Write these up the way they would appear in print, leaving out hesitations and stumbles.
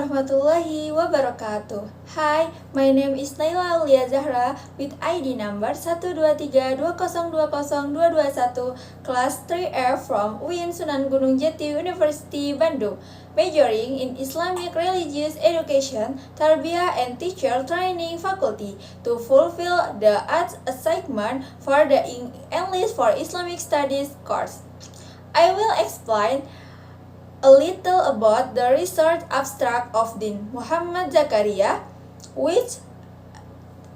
warahmatullahi wabarakatuh. Hi, my name is Naila Aulia Zahra with ID number 12320202221, Class 3F from UIN Sunan Gunung Jati University, Bandung, majoring in Islamic Religious Education, Tarbiyah and Teacher Training Faculty to fulfill the arts assignment for the English for Islamic Studies course. I will explain a little about the research abstract of Dean Muhammad Zakaria, which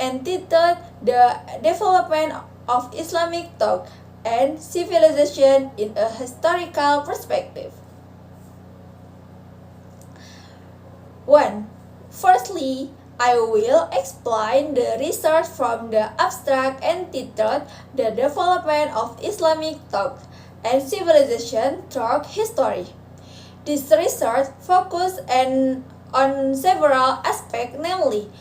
entitled The Development of Islamic Thought and Civilization in a Historical Perspective. 1. Firstly, I will explain the research from the abstract entitled The Development of Islamic Thought and Civilization Through History. This research focuses on several aspects, namely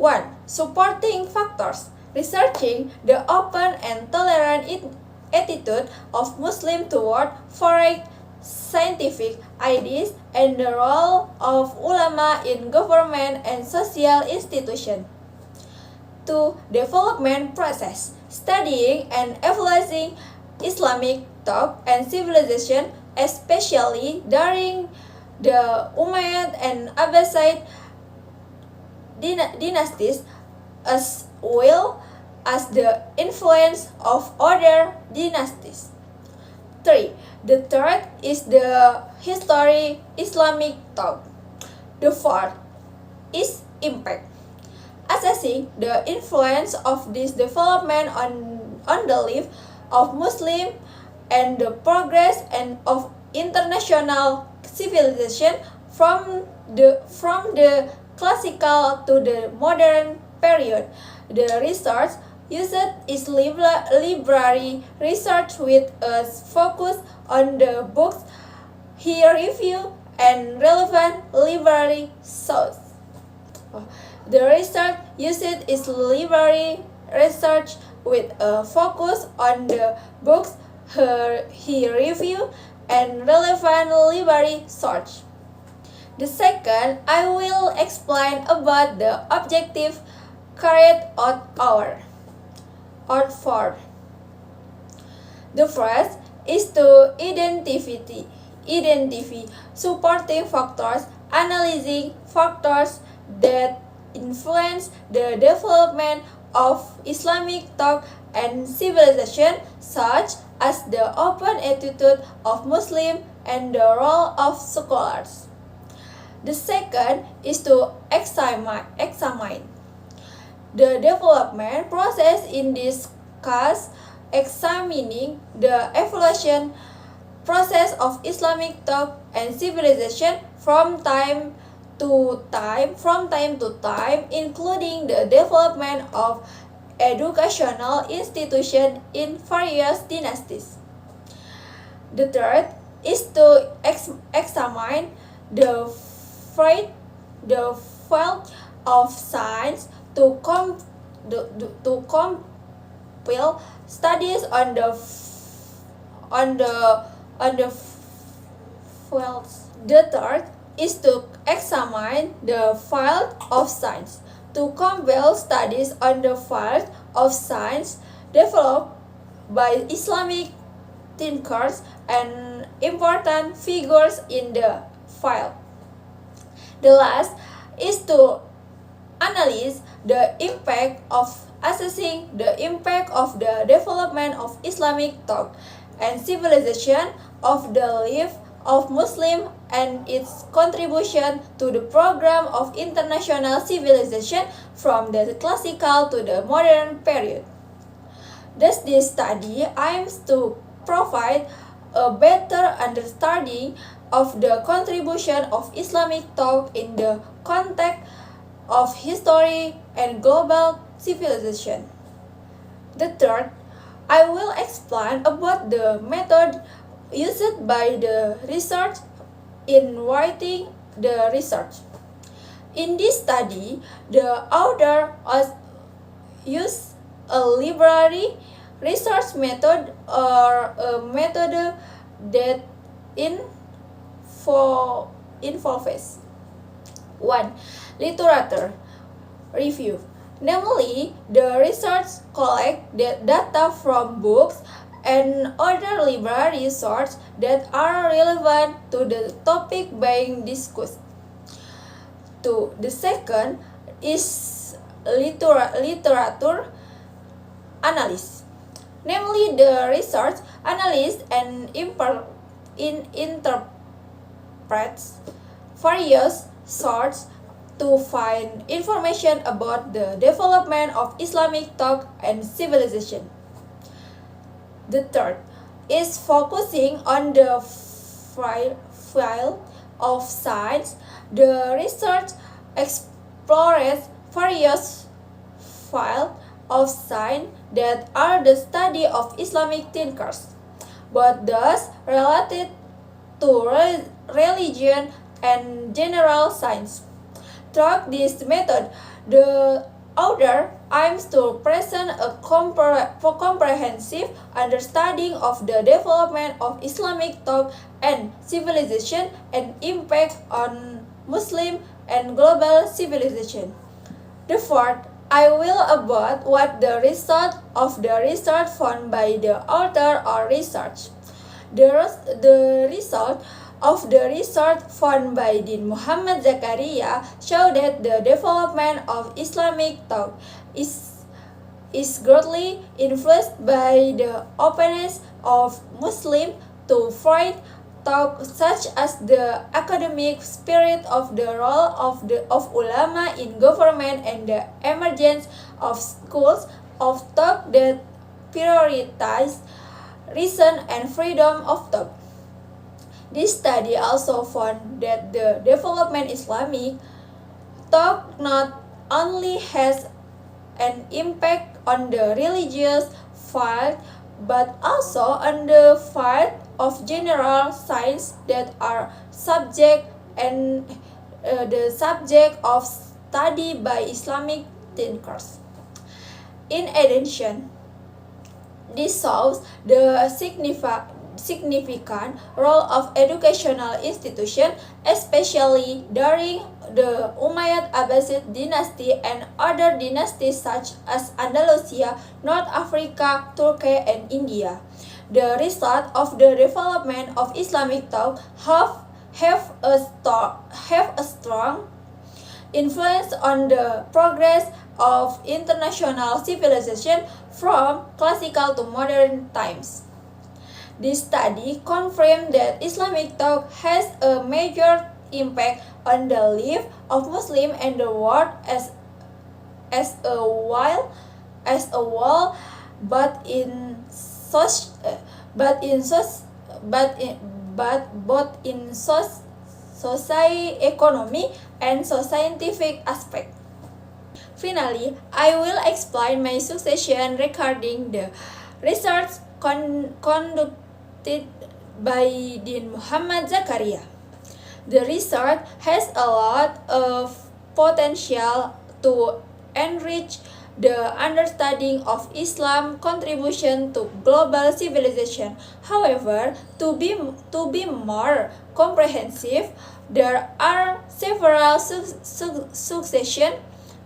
1. Supporting factors, researching the open and tolerant attitude of Muslims toward foreign scientific ideas and the role of ulama in government and social institutions. 2. Development process, studying and evaluating Islamic thought and civilization, especially during the Umayyad and Abbasid dynasties, as well as the influence of other dynasties. 3. The third is the history Islamic thought. The fourth is impact, assessing the influence of this development on the life of Muslims and the progress and of international civilization from the classical to the modern period. The research used is library research with a focus on the books he reviewed and relevant library source. The research used is library research with a focus on the books he reviewed and relevant library source. The second, I will explain about the objective carried out for. The first is to identify supporting factors, analyzing factors that influence the development of Islamic thought and civilization, such as the open attitude of Muslims and the role of scholars. The second is to examine the development process, in this case examining the evolution process of Islamic thought and civilization from time to time, including the development of educational institutions in various dynasties. The third is to examine the field of science to compile studies on the fields. The third is to examine the field of science to compile studies on the field of science developed by Islamic thinkers and important figures in the field. The last is to analyze the impact of assessing the impact of the development of Islamic thought and civilization of the life of Muslims and its contribution to the program of international civilization from the classical to the modern period. Thus, this study aims to provide a better understanding of the contribution of Islamic thought in the context of history and global civilization. The third, I will explain about the method used by the research in writing the research. In this study, the author used a library research method or a method that involves 1. Literature review. Namely, the research collect the data from books and other library sources that are relevant to the topic being discussed. 2. The second is literature analysis. Namely, the research analysts and interprets various sources to find information about the development of Islamic thought and civilization. The third is focusing on the field of science. The research explores various fields of science that are the study of Islamic thinkers, but thus related to religion and general science. Through this method, the author aims to present a comprehensive understanding of the development of Islamic thought and civilization and impact on Muslim and global civilization. The fourth, I will about what the result of the research found by the author or research. The result of the research found by Dean Muhammad Zakaria show that the development of Islamic thought is greatly influenced by the openness of Muslims to find thought, such as the academic spirit of the role of ulama in government and the emergence of schools of thought that prioritize reason and freedom of thought. This study also found that the development Islamic thought not only has an impact on the religious field but also on the field of general science that are subject the subject of study by Islamic thinkers. In addition, this shows the significant role of educational institutions, especially during the Umayyad Abbasid dynasty and other dynasties such as Andalusia, North Africa, Turkey, and India. The result of the development of Islamic thought have a strong influence on the progress of international civilization from classical to modern times. This study confirmed that Islamic thought has a major impact on the life of Muslims and the world as a whole, but both in society, economy, and scientific aspect. Finally, I will explain my suggestion regarding the research conducted by Dean Muhammad Zakaria. The research has a lot of potential to enrich the understanding of Islam's contribution to global civilization. However, to be more comprehensive, there are several suggestions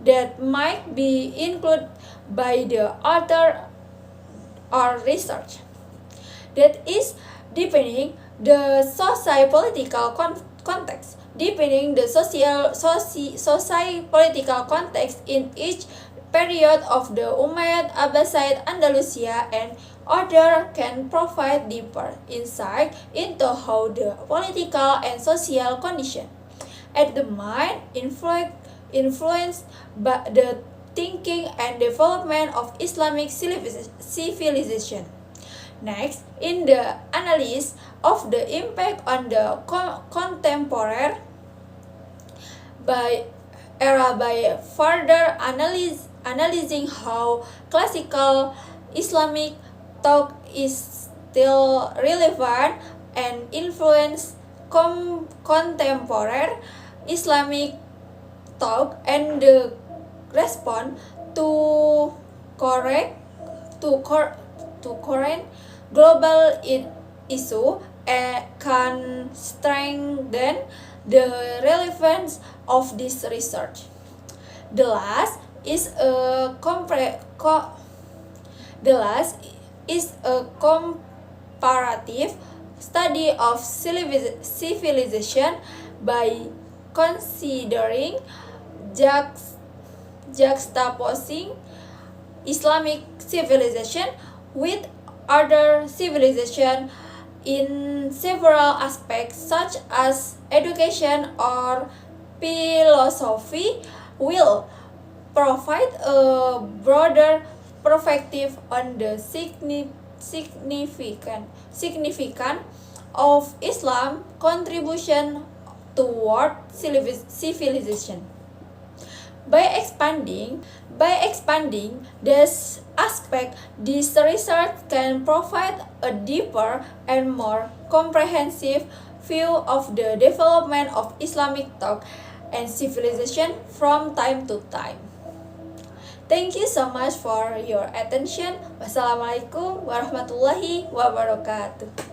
that might be included by the author or research. That is, depending the socio-political context, depending the socio-political context in each period of the Umayyad, Abbasid, Andalusia, and other can provide deeper insight into how the political and social condition at the mind influenced by the thinking and development of Islamic civilization. Next, in the analysis of the impact on the contemporary era by further analyzing how classical Islamic thought is still relevant and influence contemporary Islamic thought and the response to current global issue can strengthen the relevance of this research. The last is a comparative study of civilization by considering juxtaposing Islamic civilization with other civilization in several aspects such as education or philosophy will provide a broader perspective on the significance of Islam contribution toward civilization. By expanding this aspect, this research can provide a deeper and more comprehensive view of the development of Islamic thought and civilization from time to time. Thank you so much for your attention. Wassalamualaikum warahmatullahi wabarakatuh.